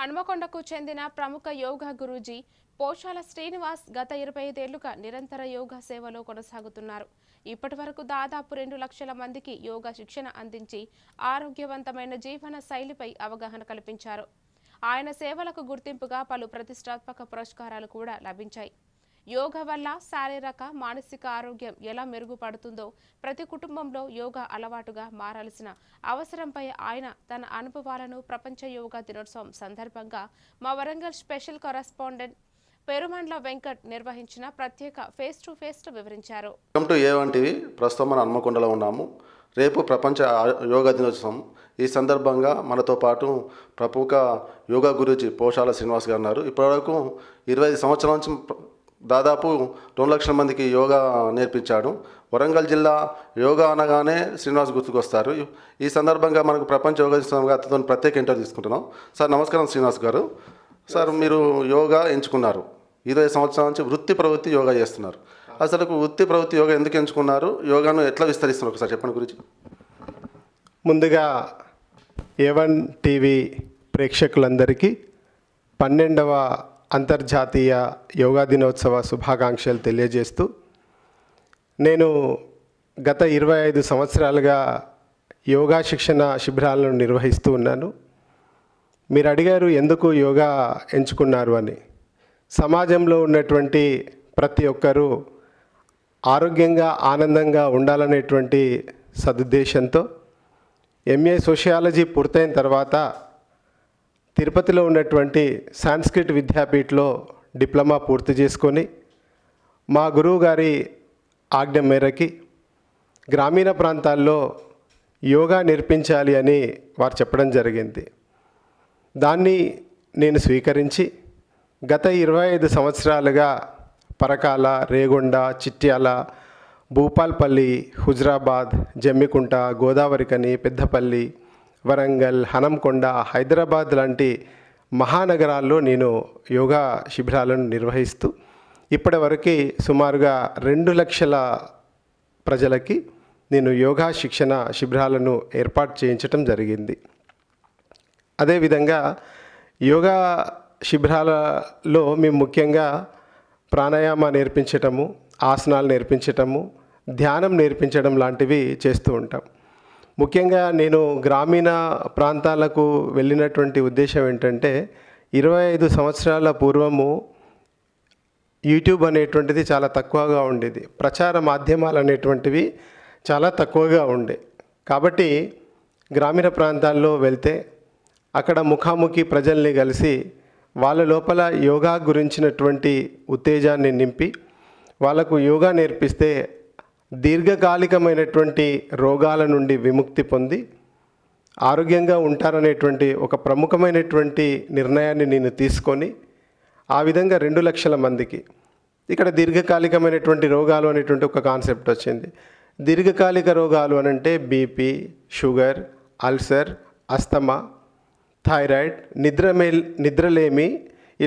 హన్మకొండకు చెందిన ప్రముఖ యోగా గురూజీ పోషాల శ్రీనివాస్ గత 25 ఏళ్లుగా నిరంతర యోగా సేవలో కొనసాగుతున్నారు. ఇప్పటివరకు దాదాపు 2 లక్షల మందికి యోగా శిక్షణ అందించి ఆరోగ్యవంతమైన జీవన శైలిపై అవగాహన కల్పించారు. ఆయన సేవలకు గుర్తింపుగా పలు ప్రతిష్టాత్మక పురస్కారాలు కూడా లభించాయి. యోగా వల్ల శారీరక, మానసిక ఆరోగ్యం ఎలా మెరుగుపడుతుందో, ప్రతి కుటుంబంలో యోగా అలవాటుగా మారాల్సిన అవసరంపై ఆయన తన అనుభవాలను ప్రపంచ యోగా దినోత్సవం సందర్భంగా మా వరంగల్ స్పెషల్ కరెస్పాండెంట్ పెరుమండ్ల వెంకట్ నిర్వహించిన ప్రత్యేక ఫేస్ టు ఫేస్ వివరించారు. Welcome to A1 TV. ప్రస్తుతం మనం హన్మకొండలో ఉన్నాము. రేపు ప్రపంచ యోగా దినోత్సవం. ఈ సందర్భంగా మనతో పాటు ప్రముఖ యోగా గురూజీ పోషాల శ్రీనివాస్ గారు ఉన్నారు. ఇప్పటివరకు 25 సంవత్సరాల నుంచి దాదాపు 2 లక్షల మందికి యోగా నేర్పించాడు. వరంగల్ జిల్లా యోగా అనగానే శ్రీనివాస్ గుర్తుకొస్తారు. ఈ సందర్భంగా మనకు ప్రపంచ యోగా దినోత్సవం అతను ప్రత్యేక ఇంటర్వ్యూ తీసుకుంటున్నాం. సార్ నమస్కారం శ్రీనివాస్ గారు. సార్ మీరు యోగా ఎంచుకున్నారు. 20 సంవత్సరాల నుంచి వృత్తి ప్రవృత్తి యోగా చేస్తున్నారు. అసలు వృత్తి ప్రవృత్తి యోగా ఎందుకు ఎంచుకున్నారు? యోగాను ఎట్లా విస్తరిస్తున్నారు ఒకసారి చెప్పండి గురించి. ముందుగా A1 టీవీ ప్రేక్షకులందరికీ 12వ అంతర్జాతీయ యోగా దినోత్సవ శుభాకాంక్షలు తెలియజేస్తూ, నేను గత 25 సంవత్సరాలుగా యోగా శిక్షణ శిబిరాలను నిర్వహిస్తూ ఉన్నాను. మీరు అడిగారు ఎందుకు యోగా ఎంచుకున్నారు అని. సమాజంలో ఉన్నటువంటి ప్రతి ఒక్కరూ ఆరోగ్యంగా ఆనందంగా ఉండాలనేటువంటి సదుద్దేశంతో MA సోషియాలజీ పూర్తయిన తర్వాత తిరుపతిలో ఉన్నటువంటి సాంస్క్రిట్ విద్యాపీఠలో డిప్లొమా పూర్తి చేసుకొని, మా గురువు గారి ఆజ్ఞ మేరకి గ్రామీణ ప్రాంతాల్లో యోగా నేర్పించాలి అని వారు చెప్పడం జరిగింది. దాన్ని నేను స్వీకరించి గత 25 సంవత్సరాలుగా పరకాల, రేగొండ, చిట్యాల, భూపాల్పల్లి, హుజరాబాద్, జమ్మికుంట, గోదావరికని, పెద్దపల్లి, వరంగల్, హనంకొండ, హైదరాబాద్ లాంటి మహానగరాల్లో నేను యోగా శిబిరాలను నిర్వహిస్తూ ఇప్పటివరకు సుమారుగా 2 లక్షల ప్రజలకి నేను యోగా శిక్షణ శిబిరాలను ఏర్పాటు చేయించడం జరిగింది. అదేవిధంగా యోగా శిబిరాలలో మేము ముఖ్యంగా ప్రాణాయామ నేర్పించటము, ఆసనాలు నేర్పించటము, ధ్యానం నేర్పించడం లాంటివి చేస్తూ ఉంటాం. ముఖ్యంగా నేను గ్రామీణ ప్రాంతాలకు వెళ్ళినటువంటి ఉద్దేశం ఏంటంటే, 25 సంవత్సరాల పూర్వము యూట్యూబ్ అనేటువంటిది చాలా తక్కువగా ఉండేది. ప్రచార మాధ్యమాలు అనేటువంటివి చాలా తక్కువగా ఉండే. కాబట్టి గ్రామీణ ప్రాంతాల్లో వెళ్తే అక్కడ ముఖాముఖి ప్రజల్ని కలిసి వాళ్ళ లోపల యోగా గురించినటువంటి ఉత్తేజాన్ని నింపి వాళ్ళకు యోగా నేర్పిస్తే దీర్ఘకాలికమైనటువంటి రోగాల నుండి విముక్తి పొంది ఆరోగ్యంగా ఉంటారనేటువంటి ఒక ప్రముఖమైనటువంటి నిర్ణయాన్ని నేను తీసుకొని, ఆ విధంగా 2 లక్షల మందికి ఇక్కడ దీర్ఘకాలికమైనటువంటి రోగాలు అనేటువంటి ఒక కాన్సెప్ట్ వచ్చింది. దీర్ఘకాలిక రోగాలు అనంటే BP, sugar, ulcer, asthma, thyroid, నిద్రలేమి,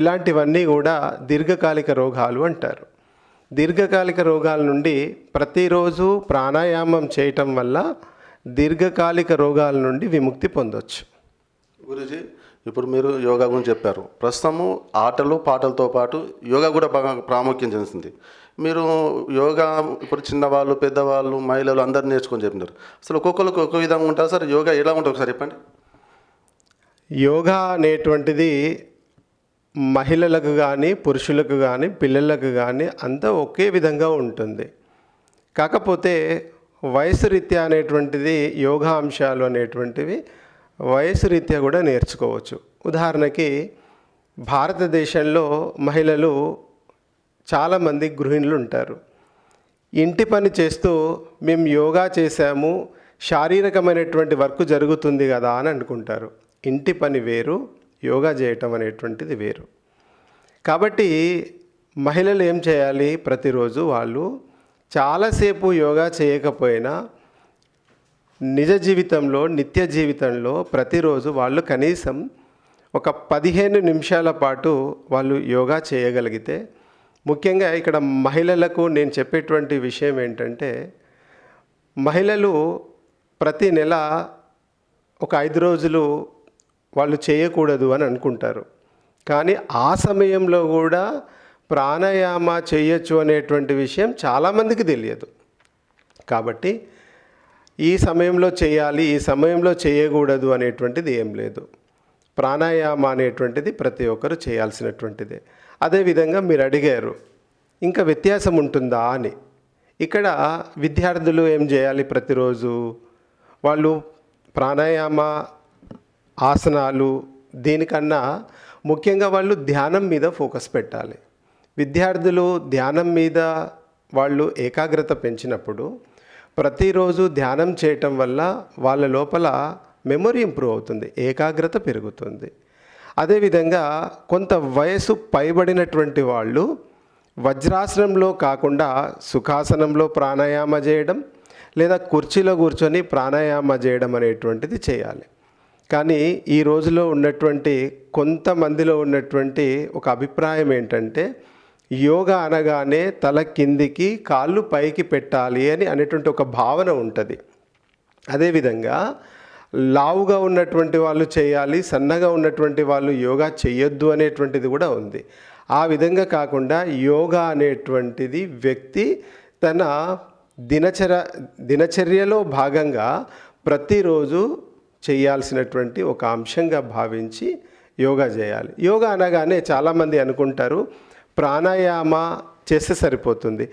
ఇలాంటివన్నీ కూడా దీర్ఘకాలిక రోగాలు అంటారు. దీర్ఘకాలిక రోగాల నుండి ప్రతిరోజు ప్రాణాయామం చేయటం వల్ల దీర్ఘకాలిక రోగాల నుండి విముక్తి పొందవచ్చు. గురూజీ, ఇప్పుడు మీరు యోగా గురించి చెప్పారు. ప్రస్తుతము ఆటలు పాటలతో పాటు యోగా కూడా బాగా ప్రాముఖ్యం చెందుతుంది. మీరు యోగా ఇప్పుడు చిన్నవాళ్ళు, పెద్దవాళ్ళు, మహిళలు అందరూ నేర్చుకొని చెప్పినారు. అసలు ఒక్కొక్కరికి ఒక్కొక్క విధంగా ఉంటుంది సార్. యోగా ఎలా ఉంటుంది ఒకసారి చెప్పండి. యోగా అనేటువంటిది మహిళలకు కానీ, పురుషులకు కానీ, పిల్లలకు కానీ అంతా ఒకే విధంగా ఉంటుంది. కాకపోతే వయసు రీత్యా అనేటువంటిది యోగా అంశాలు అనేటువంటివి వయసు రీత్యా కూడా నేర్చుకోవచ్చు. ఉదాహరణకి భారతదేశంలో మహిళలు చాలామంది గృహిణులు ఉంటారు. ఇంటి పని చేస్తూ మేము యోగా చేశాము, శారీరకమైనటువంటి వర్క్ జరుగుతుంది కదా అని అనుకుంటారు. ఇంటి పని వేరు, యోగా చేయటం అనేటువంటిది వేరు. కాబట్టి మహిళలు ఏం చేయాలి? ప్రతిరోజు వాళ్ళు చాలాసేపు యోగా చేయకపోయినా నిజ జీవితంలో, నిత్య జీవితంలో ప్రతిరోజు వాళ్ళు కనీసం ఒక 15 నిమిషాల పాటు వాళ్ళు యోగా చేయగలిగితే, ముఖ్యంగా ఇక్కడ మహిళలకు నేను చెప్పేటువంటి విషయం ఏంటంటే, మహిళలు ప్రతి నెల ఒక 5 రోజులు వాళ్ళు చేయకూడదు అని అనుకుంటారు. కానీ ఆ సమయంలో కూడా ప్రాణాయామ చేయొచ్చు అనేటువంటి విషయం చాలామందికి తెలియదు. కాబట్టి ఈ సమయంలో చేయాలి, ఈ సమయంలో చేయకూడదు అనేటువంటిది ఏం లేదు. ప్రాణాయామ అనేటువంటిది ప్రతి ఒక్కరు చేయాల్సినటువంటిదే. అదేవిధంగా మీరు అడిగారు ఇంకా వ్యత్యాసం ఉంటుందా అని. ఇక్కడ విద్యార్థులు ఏం చేయాలి? ప్రతిరోజు వాళ్ళు ప్రాణాయామ ఆసనాలు దీనికన్నా ముఖ్యంగా వాళ్ళు ధ్యానం మీద ఫోకస్ పెట్టాలి. విద్యార్థులు ధ్యానం మీద వాళ్ళు ఏకాగ్రత పెంచినప్పుడు ప్రతిరోజు ధ్యానం చేయటం వల్ల వాళ్ళ లోపల మెమొరీ ఇంప్రూవ్ అవుతుంది, ఏకాగ్రత పెరుగుతుంది. అదేవిధంగా కొంత వయసు పైబడినటువంటి వాళ్ళు వజ్రాసనంలో కాకుండా సుఖాసనంలో ప్రాణాయామ చేయడం లేదా కుర్చీలో కూర్చొని ప్రాణాయామ చేయడం అనేటువంటిది చేయాలి. కానీ ఈ రోజులో ఉన్నటువంటి కొంతమందిలో ఉన్నటువంటి ఒక అభిప్రాయం ఏంటంటే యోగా అనగానే తల కిందికి కాళ్ళు పైకి పెట్టాలి అని అనేటువంటి ఒక భావన ఉంటుంది. అదేవిధంగా లావుగా ఉన్నటువంటి వాళ్ళు చేయాలి, సన్నగా ఉన్నటువంటి వాళ్ళు యోగా చేయొద్దు అనేటువంటిది కూడా ఉంది. ఆ విధంగా కాకుండా యోగా అనేటువంటిది వ్యక్తి తన దినచర్యలో భాగంగా ప్రతిరోజు చేయాల్సినటువంటి ఒక అంశంగా భావించి యోగా చేయాలి. యోగా అనగానే చాలామంది అనుకుంటారు ప్రాణాయామ చేస్తే సరిపోతుంది,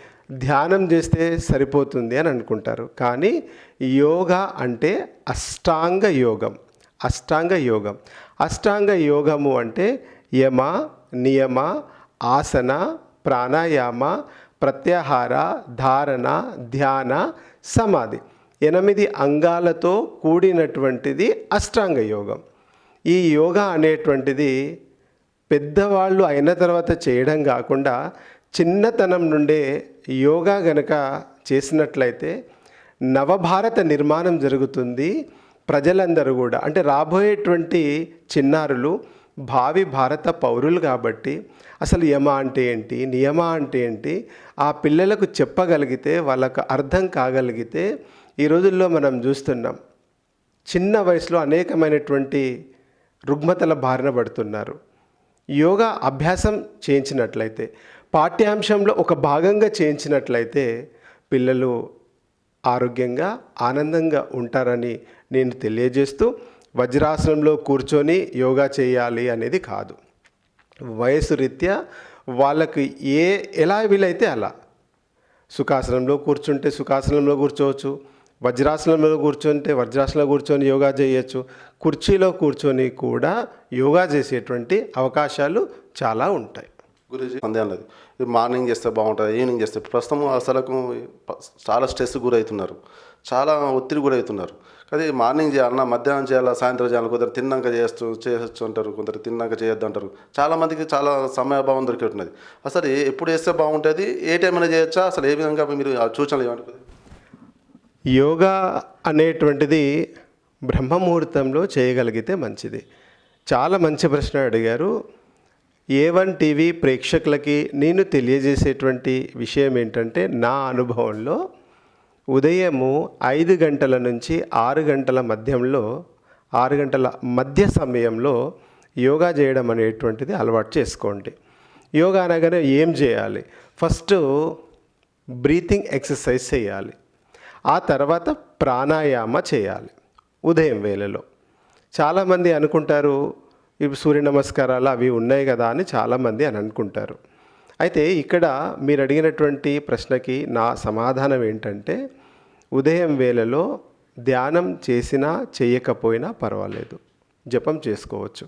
ధ్యానం చేస్తే సరిపోతుంది అని అనుకుంటారు. కానీ యోగా అంటే అష్టాంగ యోగం. అష్టాంగ యోగము అంటే యమ, నియమ, ఆసన, ప్రాణాయామ, ప్రత్యాహార, ధారణ, ధ్యాన, సమాధి 8 అంగాలతో కూడినటువంటిది అష్టాంగ యోగం. ఈ యోగా అనేటువంటిది పెద్దవాళ్ళు అయిన తర్వాత చేయడం కాకుండా చిన్నతనం నుండే యోగా గనక చేసినట్లయితే నవభారత నిర్మాణం జరుగుతుంది. ప్రజలందరూ కూడా అంటే రాబోయేటువంటి చిన్నారులు భావి భారత పౌరులు కాబట్టి అసలు యమ అంటే ఏంటి, నియమ అంటే ఏంటి ఆ పిల్లలకు చెప్పగలిగితే, వాళ్ళకు అర్థం కాగలిగితే, ఈ రోజుల్లో మనం చూస్తున్నాం చిన్న వయసులో అనేకమైనటువంటి రుగ్మతల బారిన పడుతున్నారు. యోగా అభ్యాసం చేయించినట్లయితే, పాఠ్యాంశంలో ఒక భాగంగా చేయించినట్లయితే పిల్లలు ఆరోగ్యంగా ఆనందంగా ఉంటారని నేను తెలియజేస్తూ, వజ్రాసనంలో కూర్చొని యోగా చేయాలి అనేది కాదు. వయసు రీత్యా వాళ్ళకి ఎలా వీలైతే అలా సుఖాసనంలో కూర్చుంటే సుఖాసనంలో కూర్చోవచ్చు, వజ్రాసనంలో కూర్చుంటే వజ్రాసనంలో కూర్చొని యోగా చేయొచ్చు, కుర్చీలో కూర్చొని కూడా యోగా చేసేటువంటి అవకాశాలు చాలా ఉంటాయి. గురించి సందేహం లేదు. మార్నింగ్ చేస్తే బాగుంటుంది, ఈవినింగ్ చేస్తే. ప్రస్తుతం అసలకు చాలా స్ట్రెస్ గురవుతున్నారు, చాలా ఒత్తిడి గురవుతున్నారు. కానీ మార్నింగ్ చేయాలన్నా, మధ్యాహ్నం చేయాలా, సాయంత్రం చేయాలి, కొందరు తిన్నాక చేయొచ్చు అంటారు, కొందరు తిన్నాక చేయొద్దు అంటారు. చాలామందికి చాలా సమయాభావం దొరికినట్టున్నది. అసలు ఎప్పుడు చేస్తే బాగుంటుంది, ఏ టైం అయినా చేయొచ్చా, అసలు ఏ విధంగా మీరు ఆ సూచనలు ఏమంటారు? యోగా అనేటువంటిది బ్రహ్మముహూర్తంలో చేయగలిగితే మంచిది. చాలా మంచి ప్రశ్న అడిగారు. A1 టీవీ ప్రేక్షకులకి నేను తెలియజేసేటువంటి విషయం ఏంటంటే, నా అనుభవంలో ఉదయము 5 గంటల నుంచి 6 గంటల మధ్యంలో 6 గంటల మధ్య సమయంలో యోగా చేయడం అనేటువంటిది అలవాటు చేసుకోండి. యోగా అనగానే ఏం చేయాలి? ఫస్ట్ బ్రీతింగ్ ఎక్సర్సైజ్ చేయాలి, ఆ తర్వాత ప్రాణాయామ చేయాలి ఉదయం వేళలో. చాలామంది అనుకుంటారు ఇవి సూర్య నమస్కారాలు అవి ఉన్నాయి కదా అని చాలామంది అని అనుకుంటారు. అయితే ఇక్కడ మీరు అడిగినటువంటి ప్రశ్నకి నా సమాధానం ఏంటంటే, ఉదయం వేళలో ధ్యానం చేసినా చేయకపోయినా పర్వాలేదు, జపం చేసుకోవచ్చు.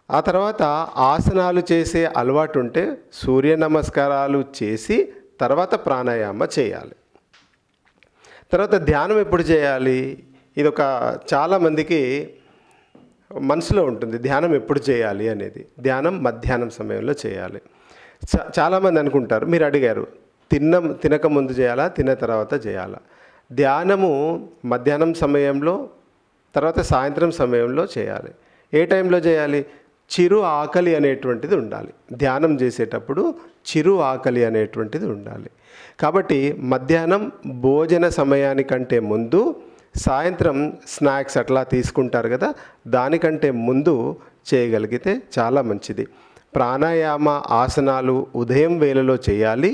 ఆ తర్వాత ఆసనాలు చేసే అలవాటు ఉంటే సూర్య నమస్కారాలు చేసి తర్వాత ప్రాణాయామ చేయాలి. తర్వాత ధ్యానం ఎప్పుడు చేయాలి? ఇది ఒక చాలామందికి మనసులో ఉంటుంది, ధ్యానం ఎప్పుడు చేయాలి అనేది. ధ్యానం మధ్యాహ్నం సమయంలో చేయాలి. చాలామంది అనుకుంటారు, మీరు అడిగారు తినక ముందు చేయాలా, తిన్న తర్వాత చేయాలా? ధ్యానము మధ్యాహ్నం సమయంలో, తర్వాత సాయంత్రం సమయంలో చేయాలి. ఏ టైంలో చేయాలి? చిరు ఆకలి అనేటువంటిది ఉండాలి. ధ్యానం చేసేటప్పుడు చిరు ఆకలి అనేటువంటిది ఉండాలి. కాబట్టి మధ్యాహ్నం భోజన సమయానికంటే ముందు, సాయంత్రం స్నాక్స్ అట్లా తీసుకుంటారు కదా, దానికంటే ముందు చేయగలిగితే చాలా మంచిది. ప్రాణాయామ ఆసనాలు ఉదయం వేళలో చేయాలి,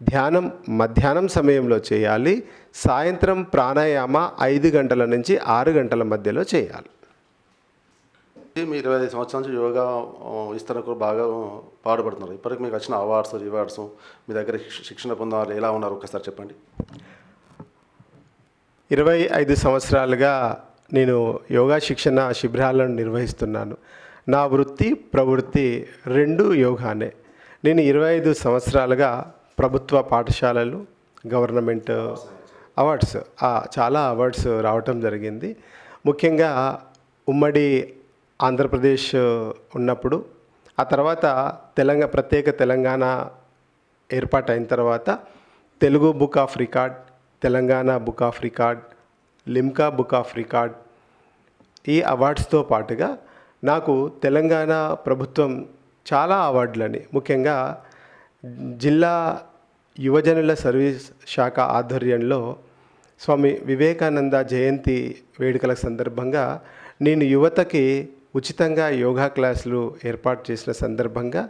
ధ్యానం మధ్యాహ్నం సమయంలో చేయాలి, సాయంత్రం ప్రాణాయామ 5 గంటల నుంచి 6 గంటల మధ్యలో చేయాలి. మీ 25 సంవత్సరాల నుంచి యోగా విస్తరణకు బాగా పాటుపడుతున్నారు. ఇప్పటికి మీకు వచ్చిన అవార్డ్స్ రివార్డ్స్, మీ దగ్గర శిక్షణ పొందాలి, ఎలా ఉన్నారు ఒకసారి చెప్పండి. 25 సంవత్సరాలుగా నేను యోగా శిక్షణ శిబిరాలను నిర్వహిస్తున్నాను. నా వృత్తి ప్రవృత్తి రెండు యోగానే. నేను 25 సంవత్సరాలుగా ప్రభుత్వ పాఠశాలలు, గవర్నమెంట్ అవార్డ్స్, చాలా అవార్డ్స్ రావటం జరిగింది. ముఖ్యంగా ఉమ్మడి ఆంధ్రప్రదేశ్ ఉన్నప్పుడు, ఆ తర్వాత ప్రత్యేక తెలంగాణ ఏర్పాటైన తర్వాత Telugu book of record, Telangana book of record, Limca book of record, ఈ అవార్డ్స్తో పాటుగా నాకు తెలంగాణ ప్రభుత్వం చాలా అవార్డులని, ముఖ్యంగా జిల్లా యువజనుల సర్వీస్ శాఖ ఆధ్వర్యంలో స్వామి వివేకానంద జయంతి వేడుకల సందర్భంగా నేను యువతకి ఉచితంగా యోగా క్లాసులు ఏర్పాటు చేసిన సందర్భంగా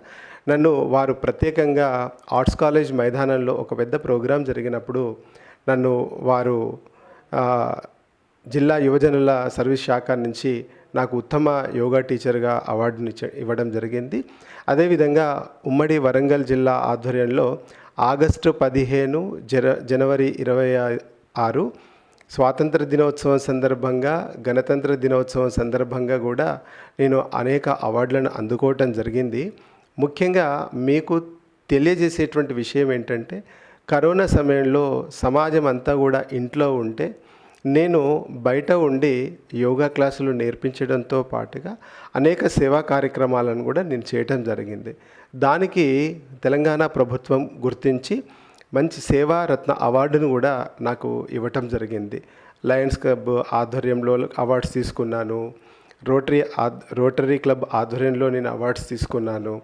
నన్ను వారు ప్రత్యేకంగా ఆర్ట్స్ కాలేజ్ మైదానంలో ఒక పెద్ద ప్రోగ్రాం జరిగినప్పుడు నన్ను వారు జిల్లా యువజనుల సర్వీస్ శాఖ నుంచి నాకు ఉత్తమ యోగా టీచర్గా అవార్డుని ఇవ్వడం జరిగింది. అదేవిధంగా ఉమ్మడి వరంగల్ జిల్లా ఆధ్వర్యంలో ఆగస్టు 15 జనవరి 26 స్వాతంత్ర దినోత్సవం సందర్భంగా, గణతంత్ర దినోత్సవం సందర్భంగా కూడా నేను అనేక అవార్డులను అందుకోవటం జరిగింది. ముఖ్యంగా మీకు తెలియజేసేటువంటి విషయం ఏంటంటే, కరోనా సమయంలో సమాజం అంతా కూడా ఇంట్లో ఉంటే నేను బయట ఉండి యోగా క్లాసులు నేర్పించడంతో పాటుగా అనేక సేవా కార్యక్రమాలను కూడా నేను చేయటం జరిగింది. దానికి తెలంగాణ ప్రభుత్వం గుర్తించి మంచి సేవారత్న అవార్డును కూడా నాకు ఇవ్వటం జరిగింది. లయన్స్ క్లబ్ ఆధ్వర్యంలో అవార్డ్స్ తీసుకున్నాను, రోటరీ క్లబ్ ఆధ్వర్యంలో నేను అవార్డ్స్ తీసుకున్నాను.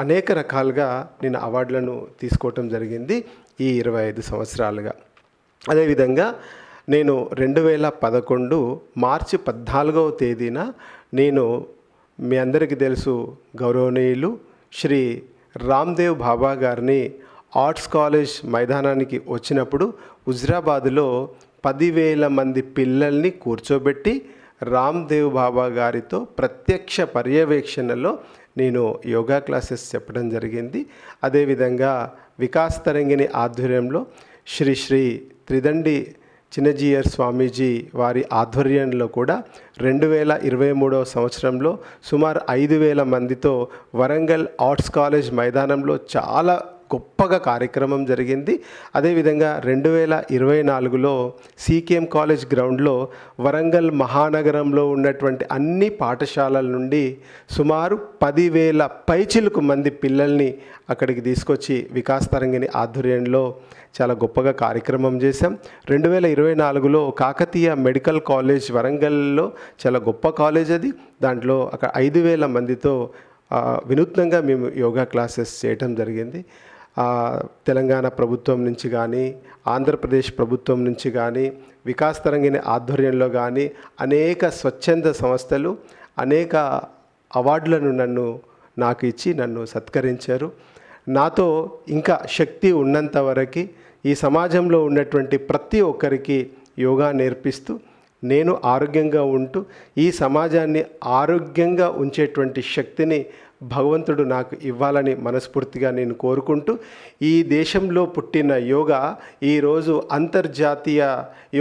అనేక రకాలుగా నేను అవార్డులను తీసుకోవటం జరిగింది ఈ 25 సంవత్సరాలుగా. అదేవిధంగా నేను 2011 మార్చి 14వ తేదీన నేను మీ అందరికీ తెలుసు గౌరవనీయులు శ్రీ రామ్దేవ్ బాబా గారిని ఆర్ట్స్ కాలేజ్ మైదానానికి వచ్చినప్పుడు హుజరాబాదులో 10,000 మంది పిల్లల్ని కూర్చోబెట్టి రామ్దేవ్ బాబా గారితో ప్రత్యక్ష పర్యవేక్షణలో నేను యోగా క్లాసెస్ చెప్పడం జరిగింది. అదేవిధంగా వికాస్ తరంగిణి ఆధ్వర్యంలో శ్రీ త్రిదండి చిన్నజీయర్ స్వామీజీ వారి ఆధ్వర్యంలో కూడా 2023వ సంవత్సరంలో సుమారు 5,000 మందితో వరంగల్ ఆర్ట్స్ కాలేజ్ మైదానంలో చాలా గొప్పగా కార్యక్రమం జరిగింది. అదేవిధంగా 2024లో సీకేఎం కాలేజ్ గ్రౌండ్లో వరంగల్ మహానగరంలో ఉన్నటువంటి అన్ని పాఠశాలల నుండి సుమారు 10,000 పైచిలుకు మంది పిల్లల్ని అక్కడికి తీసుకొచ్చి వికాస్ తరంగిణి ఆధ్వర్యంలో చాలా గొప్పగా కార్యక్రమం చేశాం. 2024లో కాకతీయ మెడికల్ కాలేజ్ వరంగల్లో చాలా గొప్ప కాలేజ్ అది. దాంట్లో అక్కడ 5,000 మందితో వినూత్నంగా మేము యోగా క్లాసెస్ చేయటం జరిగింది. తెలంగాణ ప్రభుత్వం నుంచి కానీ, ఆంధ్రప్రదేశ్ ప్రభుత్వం నుంచి కానీ, వికాస్ తరంగిణి ఆధ్వర్యంలో కానీ అనేక స్వచ్ఛంద సంస్థలు అనేక అవార్డులను నాకు ఇచ్చి నన్ను సత్కరించారు. నాతో ఇంకా శక్తి ఉన్నంత వరకు ఈ సమాజంలో ఉన్నటువంటి ప్రతి ఒక్కరికి యోగా నేర్పిస్తూ నేను ఆరోగ్యంగా ఉంటూ ఈ సమాజాన్ని ఆరోగ్యంగా ఉంచేటువంటి శక్తిని భగవంతుడు నాకు ఇవ్వాలని మనస్ఫూర్తిగా నేను కోరుకుంటూ, ఈ దేశంలో పుట్టిన యోగా ఈరోజు అంతర్జాతీయ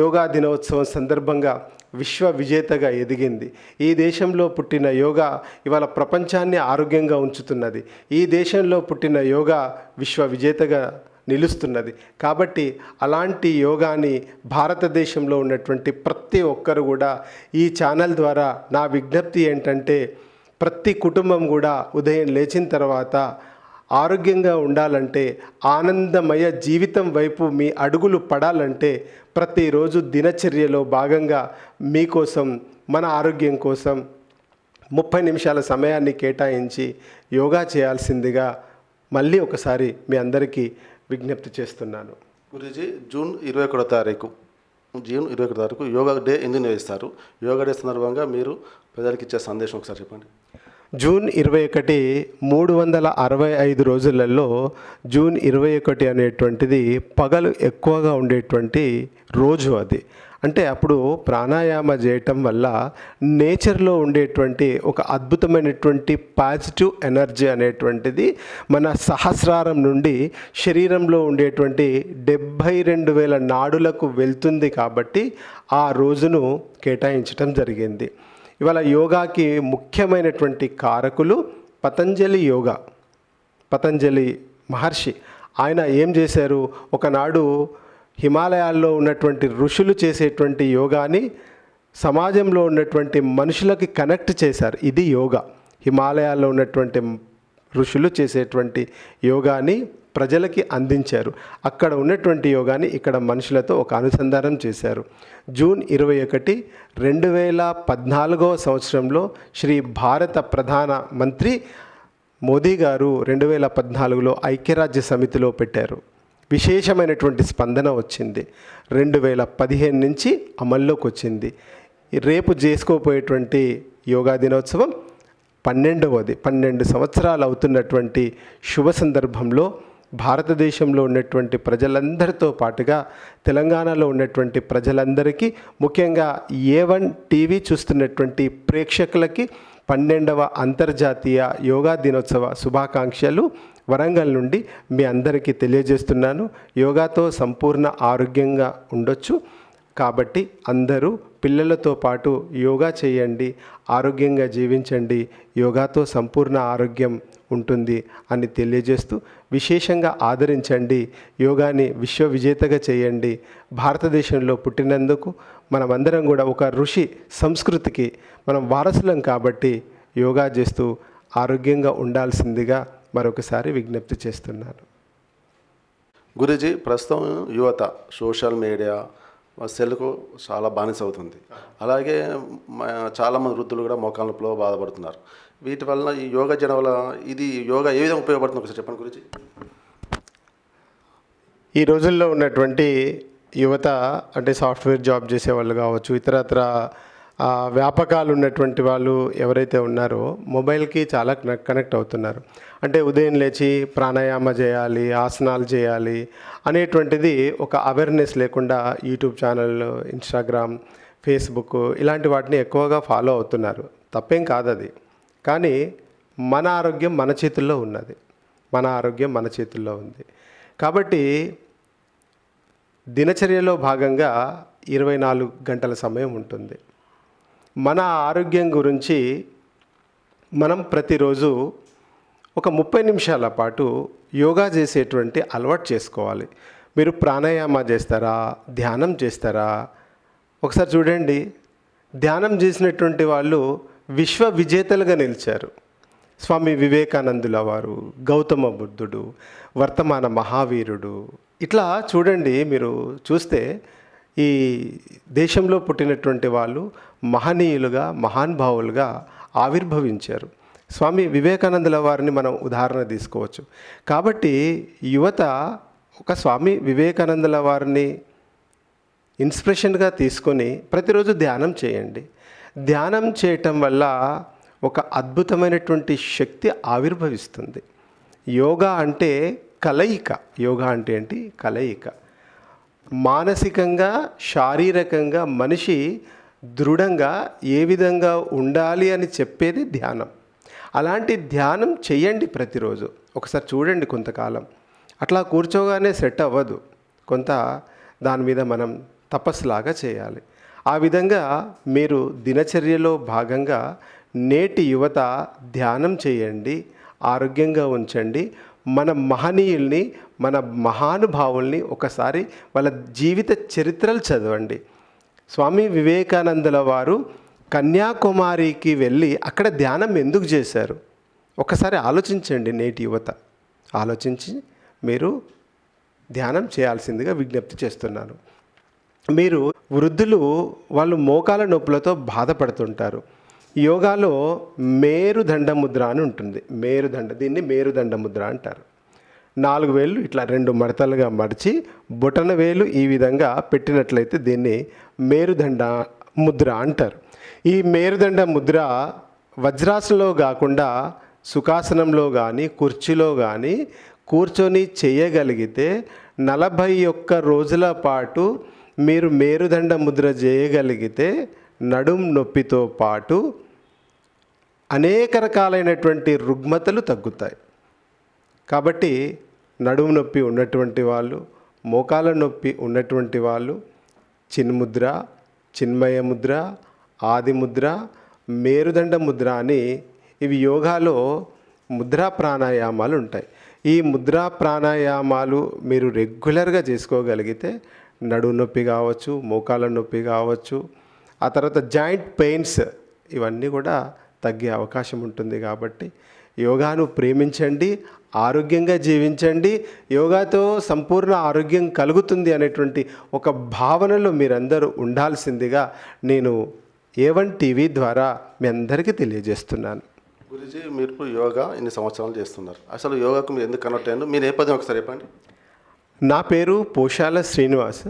యోగా దినోత్సవం సందర్భంగా విశ్వ విజేతగా ఎదిగింది. ఈ దేశంలో పుట్టిన యోగా ఇవాళ ప్రపంచాన్ని ఆరోగ్యంగా ఉంచుతున్నది. ఈ దేశంలో పుట్టిన యోగా విశ్వ విజేతగా నిలుస్తున్నది. కాబట్టి అలాంటి యోగాని భారతదేశంలో ఉన్నటువంటి ప్రతి ఒక్కరు కూడా ఈ ఛానల్ ద్వారా నా విజ్ఞప్తి ఏంటంటే, ప్రతి కుటుంబం కూడా ఉదయం లేచిన తర్వాత ఆరోగ్యంగా ఉండాలంటే, ఆనందమయ జీవితం వైపు మీ అడుగులు పడాలంటే ప్రతిరోజు దినచర్యలో భాగంగా మీకోసం, మన ఆరోగ్యం కోసం 30 నిమిషాల సమయాన్ని కేటాయించి యోగా చేయాల్సిందిగా మళ్ళీ ఒకసారి మీ అందరికీ విజ్ఞప్తి చేస్తున్నాను. గురూజీ, జూన్ 21వ తారీఖు జూన్ 21 తారీఖు యోగా డే ఎందుకు నిర్వహిస్తారు? యోగా డే సందర్భంగా మీరు ప్రజలకు ఇచ్చే సందేశం ఒకసారి చెప్పండి. జూన్ 21 365 రోజులలో జూన్ 21 అనేటువంటిది పగలు ఎక్కువగా ఉండేటువంటి రోజు అది. అంటే అప్పుడు ప్రాణాయామ చేయటం వల్ల నేచర్లో ఉండేటువంటి ఒక అద్భుతమైనటువంటి పాజిటివ్ ఎనర్జీ అనేటువంటిది మన సహస్రారం నుండి శరీరంలో ఉండేటువంటి 72,000 నాడులకు వెళ్తుంది. కాబట్టి ఆ రోజును కేటాయించటం జరిగింది. ఇవాళ యోగాకి ముఖ్యమైనటువంటి కారకులు పతంజలి మహర్షి. ఆయన ఏం చేశారు? ఒకనాడు హిమాలయాల్లో ఉన్నటువంటి ఋషులు చేసేటువంటి యోగాని సమాజంలో ఉన్నటువంటి మనుషులకి కనెక్ట్ చేశారు. ఇది యోగా. హిమాలయాల్లో ఉన్నటువంటి ఋషులు చేసేటువంటి యోగాని ప్రజలకి అందించారు. అక్కడ ఉన్నటువంటి యోగాని ఇక్కడ మనుషులతో ఒక అనుసంధానం చేశారు. జూన్ 21 2014 సంవత్సరంలో శ్రీ భారత ప్రధాన మంత్రి మోదీ గారు 2014లో ఐక్యరాజ్య సమితిలో పెట్టారు. విశేషమైనటువంటి స్పందన వచ్చింది. 2015 నుంచి అమల్లోకి వచ్చింది. రేపు చేసుకోపోయేటువంటి యోగా దినోత్సవం 12వది. 12 సంవత్సరాలు అవుతున్నటువంటి శుభ సందర్భంలో భారతదేశంలో ఉన్నటువంటి ప్రజలందరితో పాటుగా తెలంగాణలో ఉన్నటువంటి ప్రజలందరికీ, ముఖ్యంగా A1 టీవీ చూస్తున్నటువంటి ప్రేక్షకులకి 12వ అంతర్జాతీయ యోగా దినోత్సవ శుభాకాంక్షలు వరంగల్ నుండి మీ అందరికీ తెలియజేస్తున్నాను. యోగాతో సంపూర్ణ ఆరోగ్యంగా ఉండొచ్చు. కాబట్టి అందరూ పిల్లలతో పాటు యోగా చేయండి, ఆరోగ్యంగా జీవించండి. యోగాతో సంపూర్ణ ఆరోగ్యం ఉంటుంది అని తెలియజేస్తూ, విశేషంగా ఆదరించండి. యోగాని విశ్వ విజేతగా చేయండి. భారతదేశంలో పుట్టినందుకు మనమందరం కూడా ఒక ఋషి సంస్కృతికి మనం వారసులం కాబట్టి యోగా చేస్తూ ఆరోగ్యంగా ఉండాల్సిందిగా మరొకసారి విజ్ఞప్తి చేస్తున్నాను. గురూజీ, ప్రస్తుతం యువత సోషల్ మీడియా సెల్కు చాలా బానిస అవుతుంది. అలాగే చాలామంది వృద్ధులు కూడా మోకాళ్ళ నొప్పులో బాధపడుతున్నారు. వీటి వలన ఈ యోగా చేయడం వల్ల యోగా ఏ విధంగా ఉపయోగపడుతుంది ఒకసారి చెప్పండి గురించి. ఈ రోజుల్లో ఉన్నటువంటి యువత అంటే సాఫ్ట్వేర్ జాబ్ చేసేవాళ్ళు కావచ్చు, ఇతరత్ర వ్యాపకాలు ఉన్నటువంటి వాళ్ళు ఎవరైతే ఉన్నారో మొబైల్కి చాలా కనెక్ట్ అవుతున్నారు. అంటే ఉదయం లేచి ప్రాణాయామ చేయాలి, ఆసనాలు చేయాలి అనేటువంటిది ఒక అవేర్నెస్ లేకుండా యూట్యూబ్ ఛానల్, ఇన్స్టాగ్రామ్, ఫేస్బుక్ ఇలాంటి వాటిని ఎక్కువగా ఫాలో అవుతున్నారు. తప్పేం కాదు అది. కానీ మన ఆరోగ్యం మన చేతుల్లో ఉన్నది. మన ఆరోగ్యం మన చేతుల్లో ఉంది. కాబట్టి దినచర్యలో భాగంగా 24 గంటల సమయం ఉంటుంది. మన ఆరోగ్యం గురించి మనం ప్రతిరోజు ఒక 30 నిమిషాల పాటు యోగా చేసేటువంటి అలవాటు చేసుకోవాలి. మీరు ప్రాణాయామ చేస్తారా, ధ్యానం చేస్తారా? ఒకసారి చూడండి, ధ్యానం చేసినటువంటి వాళ్ళు విశ్వ విజేతలుగా నిలిచారు. స్వామి వివేకానందుల వారు, గౌతమ బుద్ధుడు, వర్తమాన మహావీరుడు. ఇట్లా చూడండి, మీరు చూస్తే ఈ దేశంలో పుట్టినటువంటి వాళ్ళు మహనీయులుగా, మహానుభావులుగా ఆవిర్భవించారు. స్వామి వివేకానందుల వారిని మనం ఉదాహరణ తీసుకోవచ్చు. కాబట్టి యువత ఒక స్వామి వివేకానందుల వారిని ఇన్స్పిరేషన్గా తీసుకొని ప్రతిరోజు ధ్యానం చేయండి. ధ్యానం చేయటం వల్ల ఒక అద్భుతమైనటువంటి శక్తి ఆవిర్భవిస్తుంది. యోగా అంటే కలయిక. యోగా అంటే ఏంటి? కలయిక. మానసికంగా, శారీరకంగా మనిషి దృఢంగా ఏ విధంగా ఉండాలి అని చెప్పేది ధ్యానం. అలాంటి ధ్యానం చేయండి ప్రతిరోజు. ఒకసారి చూడండి కొంతకాలం. అట్లా కూర్చోగానే సెట్ అవ్వదు. కొంత దాని మీద మనం తపస్సులాగా చేయాలి. ఆ విధంగా మీరు దినచర్యలో భాగంగా నేటి యువత ధ్యానం చేయండి, ఆరోగ్యంగా ఉంచండి. మన మహనీయుల్ని, మన మహానుభావుల్ని ఒకసారి వాళ్ళ జీవిత చరిత్రలు చదవండి. స్వామి వివేకానందుల వారు కన్యాకుమారికి వెళ్ళి అక్కడ ధ్యానం ఎందుకు చేశారు? ఒకసారి ఆలోచించండి. నేటి యువత ఆలోచించి మీరు ధ్యానం చేయాల్సిందిగా విజ్ఞప్తి చేస్తున్నాను. మీరు వృద్ధులు వాళ్ళు మోకాల నొప్పులతో బాధపడుతుంటారు. యోగాలో మేరుదండ ముద్ర అని ఉంటుంది. దీన్ని మేరుదండ ముద్ర అంటారు. 4 వేళ్ళు ఇట్లా 2 మడతలుగా మడిచి బొటన వేలు ఈ విధంగా పెట్టినట్లయితే దీన్ని మేరుదండ ముద్ర అంటారు. ఈ మేరుదండ ముద్ర వజ్రాసనంలో కాకుండా సుఖాసనంలో కానీ కుర్చీలో కానీ కూర్చొని చేయగలిగితే 41 రోజుల పాటు మీరు మేరుదండ ముద్ర చేయగలిగితే నడుం నొప్పితో పాటు అనేక రకాలైనటువంటి రుగ్మతలు తగ్గుతాయి. కాబట్టి నడుము నొప్పి ఉన్నటువంటి వాళ్ళు, మోకాల నొప్పి ఉన్నటువంటి వాళ్ళు చిన్ముద్ర, చిన్మయ ముద్ర, ఆది ముద్ర, మేరుదండ ముద్ర అని ఇవి యోగాలో ముద్రా ప్రాణాయామాలు ఉంటాయి. ఈ ముద్రా ప్రాణాయామాలు మీరు రెగ్యులర్గా చేసుకోగలిగితే నడుము నొప్పి కావచ్చు, మోకాల నొప్పి కావచ్చు, ఆ తర్వాత జాయింట్ పెయిన్స్ ఇవన్నీ కూడా తగ్గే అవకాశం ఉంటుంది. కాబట్టి యోగాను ప్రేమించండి, ఆరోగ్యంగా జీవించండి. యోగాతో సంపూర్ణ ఆరోగ్యం కలుగుతుంది అనేటువంటి ఒక భావనలో మీరందరూ ఉండాల్సిందిగా నేను A1 టీవీ ద్వారా మీ అందరికీ తెలియజేస్తున్నాను. గురూజీ, మీరు యోగా ఇన్ని సంవత్సరాలు చేస్తున్నారు. అసలు యోగాకు మీరు ఎందుకు కనెక్ట్ అయ్యారు? మీ నేపథ్యం ఒకసారి చెప్పండి. నా పేరు పోశాల శ్రీనివాస్,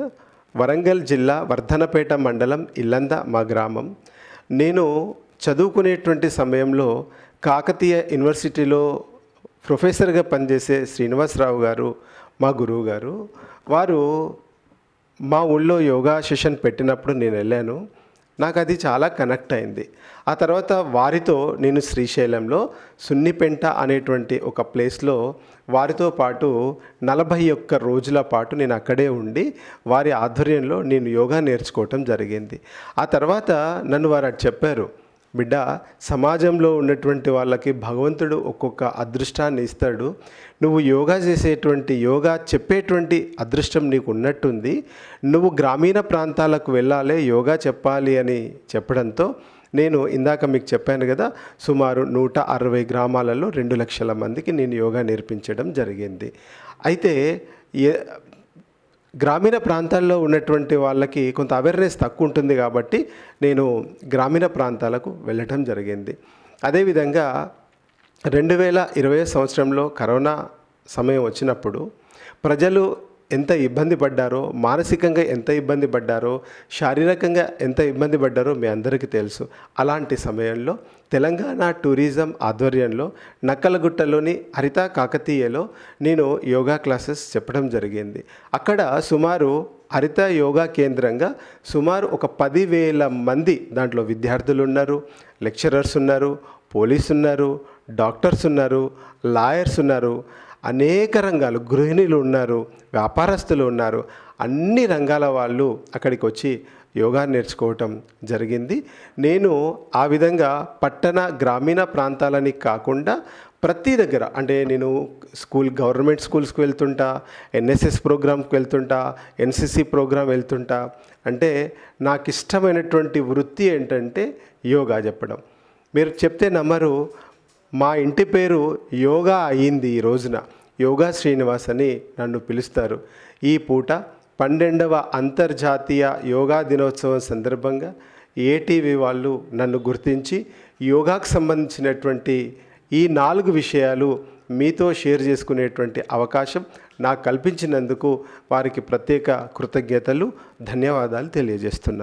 వరంగల్ జిల్లా వర్ధనపేట మండలం ఇల్లంద మా గ్రామం. నేను చదువుకునేటువంటి సమయంలో కాకతీయ యూనివర్సిటీలో ప్రొఫెసర్గా పనిచేసే శ్రీనివాసరావు గారు మా గురువు గారు. వారు మా ఊళ్ళో యోగా సెషన్ పెట్టినప్పుడు నేను వెళ్ళాను. నాకు అది చాలా కనెక్ట్ అయింది. ఆ తర్వాత వారితో నేను శ్రీశైలంలో సున్నిపెంట అనేటువంటి ఒక ప్లేస్లో వారితో పాటు 41 రోజుల పాటు నేను అక్కడే ఉండి వారి ఆధ్వర్యంలో నేను యోగా నేర్చుకోవటం జరిగింది. ఆ తర్వాత నన్ను వారు చెప్పారు, బిడ్డ, సమాజంలో ఉన్నటువంటి వాళ్ళకి భగవంతుడు ఒక్కొక్క అదృష్టాన్ని ఇస్తాడు. నువ్వు యోగా చేసేటువంటి, యోగా చెప్పేటువంటి అదృష్టం నీకు ఉన్నట్టుంది. నువ్వు గ్రామీణ ప్రాంతాలకు వెళ్ళాలి, యోగా చెప్పాలి అని చెప్పడంతో నేను ఇందాక మీకు చెప్పాను కదా, సుమారు 160 గ్రామాలలో 2 లక్షల మందికి నేను యోగా నేర్పించడం జరిగింది. అయితే గ్రామీణ ప్రాంతాల్లో ఉన్నటువంటి వాళ్ళకి కొంత అవేర్నెస్ తక్కువ ఉంటుంది కాబట్టి నేను గ్రామీణ ప్రాంతాలకు వెళ్ళటం జరిగింది. అదేవిధంగా 2020 సంవత్సరంలో కరోనా సమయం వచ్చినప్పుడు ప్రజలు ఎంత ఇబ్బంది పడ్డారో, మానసికంగా ఎంత ఇబ్బంది పడ్డారో, శారీరకంగా ఎంత ఇబ్బంది పడ్డారో మీ అందరికీ తెలుసు. అలాంటి సమయంలో తెలంగాణ టూరిజం ఆధ్వర్యంలో నక్కలగుట్టలోని హరిత కాకతీయలో నేను యోగా క్లాసెస్ చెప్పడం జరిగింది. అక్కడ సుమారు హరిత యోగా కేంద్రంగా సుమారు ఒక 10,000 మంది, దాంట్లో విద్యార్థులు ఉన్నారు, లెక్చరర్స్ ఉన్నారు, పోలీసు ఉన్నారు, డాక్టర్స్ ఉన్నారు, లాయర్స్ ఉన్నారు, అనేక రంగాలు, గృహిణులు ఉన్నారు, వ్యాపారస్తులు ఉన్నారు, అన్ని రంగాల వాళ్ళు అక్కడికి వచ్చి యోగా నేర్చుకోవటం జరిగింది. నేను ఆ విధంగా పట్టణ గ్రామీణ ప్రాంతాలని కాకుండా ప్రతి దగ్గర, అంటే నేను గవర్నమెంట్ స్కూల్స్కి వెళ్తుంటా, ఎన్ఎస్ఎస్ ప్రోగ్రామ్కి వెళ్తుంటా, ఎన్సిసి ప్రోగ్రాం వెళ్తుంటా. అంటే నాకు ఇష్టమైనటువంటి వృత్తి ఏంటంటే యోగా చెప్పడం. మీరు చెప్తే నమ్మరు, మా ఇంటి పేరు యోగా అయ్యింది. ఈ రోజున యోగా శ్రీనివాస్ అని నన్ను పిలుస్తారు. ఈ పూట 12వ అంతర్జాతీయ యోగా దినోత్సవం సందర్భంగా ఏటీవీ వాళ్ళు నన్ను గుర్తించి యోగాకు సంబంధించినటువంటి ఈ 4 విషయాలు మీతో షేర్ చేసుకునేటువంటి అవకాశం నాకు కల్పించినందుకు వారికి ప్రత్యేక కృతజ్ఞతలు, ధన్యవాదాలు తెలియజేస్తున్నాను.